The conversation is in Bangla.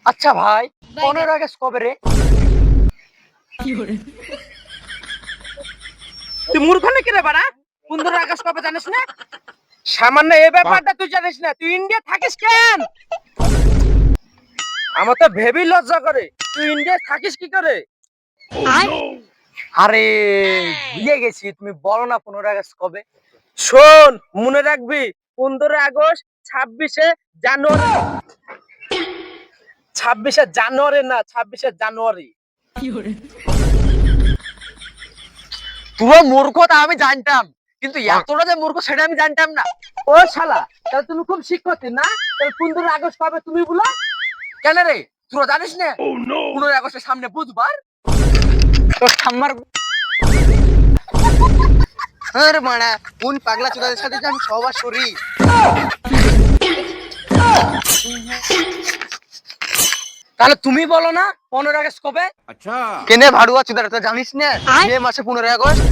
আচ্ছা ভাই, 15 আগস্ট কবে রে? তুই মূর্খ নাকি রে বাড়া? 15 আগস্ট কবে জানিস না? সামান্য এই ব্যাপারটা তুই জানিস না? তুই ইন্ডিয়া থাকিস কেন? আমার তো ভেবি লজ্জা করে। তুই ইন্ডিয়া থাকিস কি করে? আরে ভুলে গেছি, তুমি বলো না 15 আগস্ট কবে? শোন, মনে রাখবি 15 আগস্ট 26শে জানুয়ারি। 26শে জানুয়ারি না, 26শে জানুয়ারি। পুরো মূর্খ তা আমি জানতাম, কিন্তু এতটা যে মূর্খ সেটা আমি জানতাম না। ও শালা, তাহলে তুমি খুব শিক্ষিত না? তাহলে 15 আগস্ট কবে তুমি বলো? কেন রে, তোরা জানিস না 15 আগস্টের সামনে বুধবার? তোর ঠাম্মার আরে মানা, কোন পাগলা চোদাদের সাথে যে আমি সহবাস করি। তাহলে তুমি বলো না 15 আগস্ট কবে? अच्छा কেনে ভাড়ুয়া চোদারা, তো জানিস না মে মাসে 15 আগস্ট।